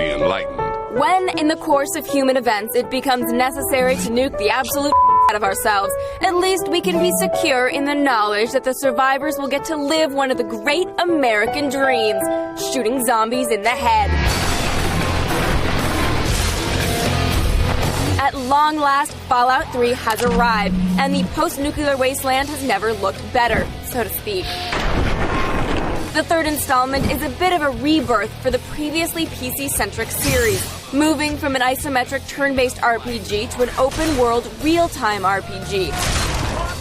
be enlightened. When, in the course of human events, it becomes necessary to nuke the absolute out of ourselves, at least we can be secure in the knowledge that the survivors will get to live one of the great American dreams, shooting zombies in the head. At long last, Fallout 3 has arrived, and the post-nuclear wasteland has never looked better, so to speak. The third installment is a bit of a rebirth for the previously PC-centric series, moving from an isometric turn-based RPG to an open-world, real-time RPG.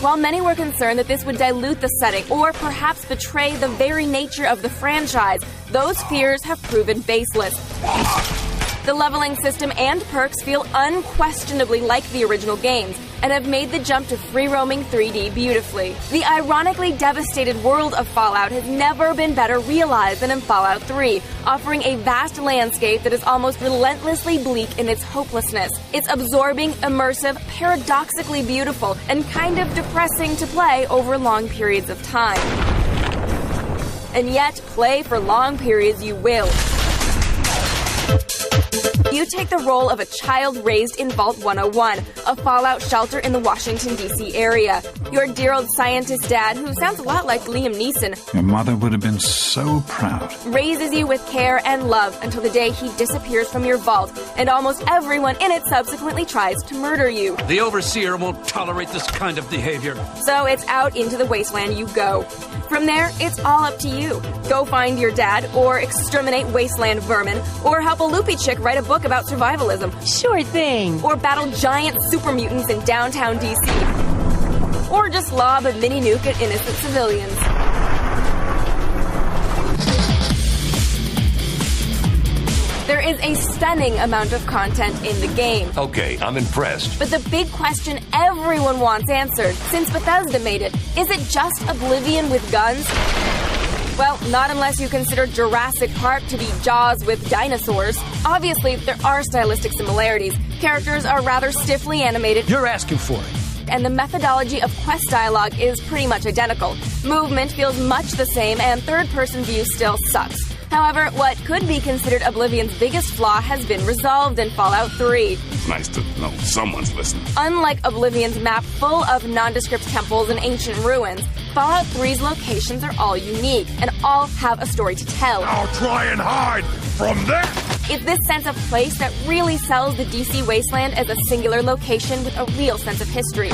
While many were concerned that this would dilute the setting or perhaps betray the very nature of the franchise, those fears have proven baseless. The leveling system and perks feel unquestionably like the original games, and have made the jump to free-roaming 3D beautifully. The ironically devastated world of Fallout has never been better realized than in Fallout 3, offering a vast landscape that is almost relentlessly bleak in its hopelessness. It's absorbing, immersive, paradoxically beautiful, and kind of depressing to play over long periods of time. And yet, play for long periods you will. You take the role of a child raised in Vault 101, a Fallout shelter in the Washington, D.C. area. Your dear old scientist dad, who sounds a lot like Liam Neeson, your mother would have been so proud, raises you with care and love until the day he disappears from your vault, and almost everyone in it subsequently tries to murder you. The Overseer won't tolerate this kind of behavior. So it's out into the wasteland you go. From there, it's all up to you. Go find your dad, or exterminate wasteland vermin, or help a loopy chick write a book about survivalism. Sure thing. Or battle giant super mutants in downtown DC. Or just lob a mini nuke at innocent civilians. There is a stunning amount of content in the game. Okay, I'm impressed. But the big question everyone wants answered, since Bethesda made it, is it just Oblivion with guns? Well, not unless you consider Jurassic Park to be Jaws with dinosaurs. Obviously, there are stylistic similarities. Characters are rather stiffly animated. You're asking for it. And the methodology of quest dialogue is pretty much identical. Movement feels much the same, and third-person view still sucks. However, what could be considered Oblivion's biggest flaw has been resolved in Fallout 3. It's nice to know someone's listening. Unlike Oblivion's map full of nondescript temples and ancient ruins, Fallout 3's locations are all unique, and all have a story to tell. I'll try and hide from that! It's this sense of place that really sells the DC wasteland as a singular location with a real sense of history.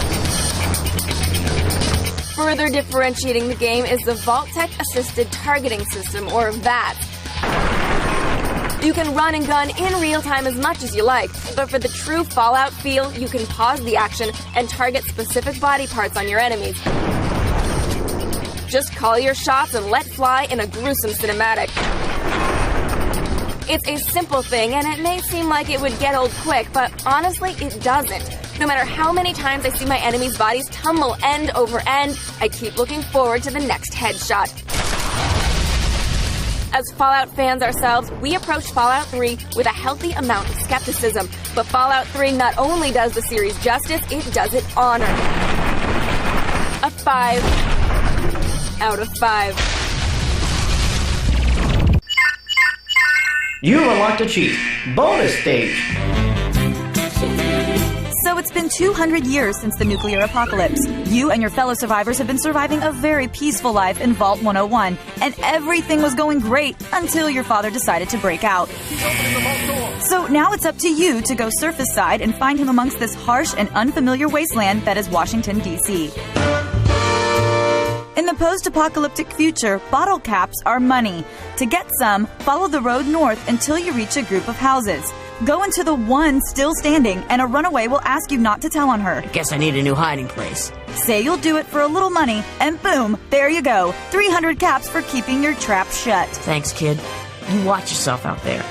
Further differentiating the game is the Vault-Tec Assisted Targeting System, or VAT. You can run and gun in real time as much as you like, but for the true Fallout feel, you can pause the action and target specific body parts on your enemies. Just call your shots and let fly in a gruesome cinematic. It's a simple thing, and it may seem like it would get old quick, but honestly, it doesn't. No matter how many times I see my enemies' bodies tumble end over end, I keep looking forward to the next headshot. As Fallout fans ourselves, we approach Fallout 3 with a healthy amount of skepticism, but Fallout 3 not only does the series justice, it does it honor. A 5 out of 5. You unlocked a cheat. Bonus stage. So it's been 200 years since the nuclear apocalypse. You and your fellow survivors have been surviving a very peaceful life in Vault 101, and everything was going great until your father decided to break out. So now it's up to you to go surface side and find him amongst this harsh and unfamiliar wasteland that is Washington, D.C. In the post-apocalyptic future, bottle caps are money. To get some, follow the road north until you reach a group of houses. Go into the one still standing, and a runaway will ask you not to tell on her. Guess I need a new hiding place. Say you'll do it for a little money, and boom, there you go. 300 caps for keeping your trap shut. Thanks, kid. You watch yourself out there.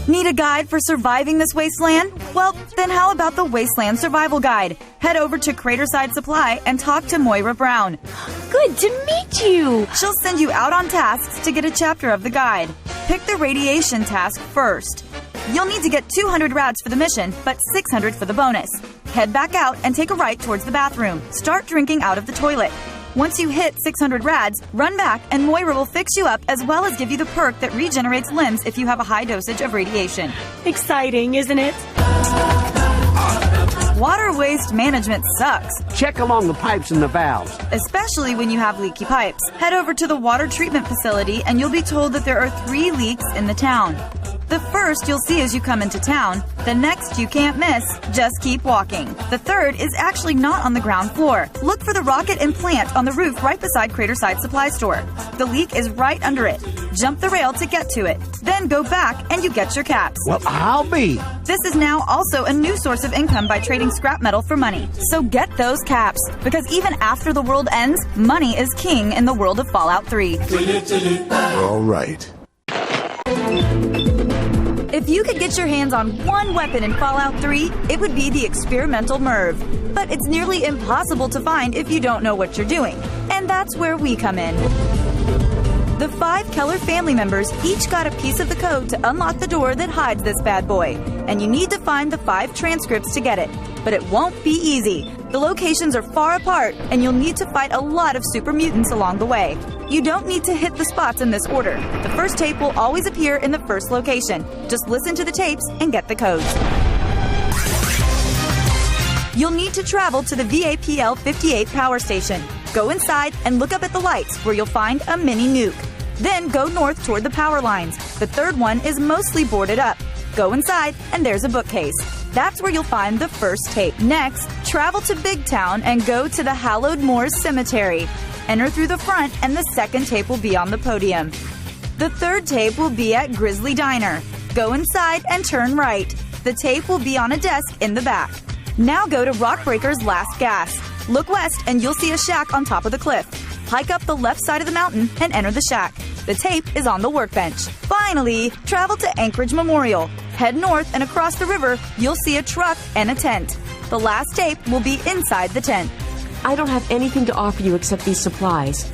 Need a guide for surviving this wasteland? Well, then how about the Wasteland Survival Guide? Head over to Craterside Supply and talk to Moira Brown. Good to meet you! She'll send you out on tasks to get a chapter of the guide. Pick the radiation task first. You'll need to get 200 rads for the mission, but 600 for the bonus. Head back out and take a right towards the bathroom. Start drinking out of the toilet. Once you hit 600 rads, run back and Moira will fix you up as well as give you the perk that regenerates limbs if you have a high dosage of radiation. Exciting, isn't it? Water waste management sucks, Check along the pipes and the valves. especially when you have leaky pipes. Head over to the water treatment facility and you'll be told that there are 3 leaks in the town. The first you'll see as you come into town. The next you can't miss. Just keep walking. The third is actually not on the ground floor. Look for the rocket and plant on the roof right beside Craterside Supply Store. The leak is right under it. Jump the rail to get to it. Then go back and you get your caps. Well, I'll be. This is now also a new source of income by trading scrap metal for money. So get those caps, because even after the world ends, money is king in the world of Fallout 3. All right. If you could get your hands on one weapon in Fallout 3, it would be the experimental MIRV. But it's nearly impossible to find if you don't know what you're doing. And that's where we come in. The 5 Keller family members each got a piece of the code to unlock the door that hides this bad boy. And you need to find the 5 transcripts to get it. But it won't be easy. The locations are far apart, and you'll need to fight a lot of super mutants along the way. You don't need to hit the spots in this order. The first tape will always appear in the first location. Just listen to the tapes and get the codes. You'll need to travel to the VAPL 58 power station. Go inside and look up at the lights where you'll find a mini nuke. Then go north toward the power lines. The third one is mostly boarded up. Go inside and there's a bookcase. That's where you'll find the first tape. Next, travel to Big Town and go to the Hallowed Moors Cemetery. Enter through the front and the second tape will be on the podium. The third tape will be at Grizzly Diner. Go inside and turn right. The tape will be on a desk in the back. Now go to Rockbreaker's Last Gas. Look west and you'll see a shack on top of the cliff. Hike up the left side of the mountain and enter the shack. The tape is on the workbench. Finally, travel to Anchorage Memorial. Head north and across the river, you'll see a truck and a tent. The last tape will be inside the tent. I don't have anything to offer you except these supplies.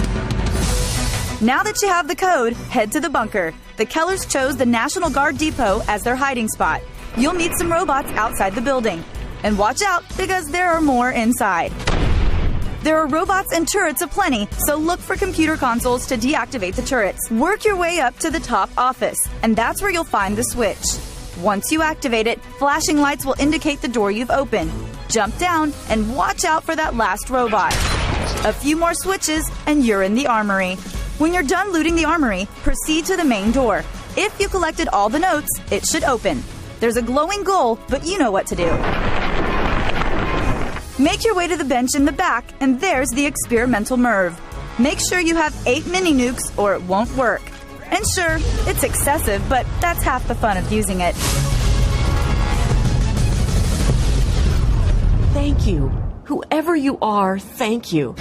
Now that you have the code, head to the bunker. The Kellers chose the National Guard Depot as their hiding spot. You'll meet some robots outside the building. And watch out, because there are more inside. There are robots and turrets aplenty, so look for computer consoles to deactivate the turrets. Work your way up to the top office, and that's where you'll find the switch. Once you activate it, flashing lights will indicate the door you've opened. Jump down and watch out for that last robot. A few more switches, and you're in the armory. When you're done looting the armory, proceed to the main door. If you collected all the notes, it should open. There's a glowing goal, but you know what to do. Make your way to the bench in the back, and there's the experimental MIRV. Make sure you have 8 mini nukes or it won't work. And sure, it's excessive, but that's half the fun of using it. Thank you. Whoever you are, thank you.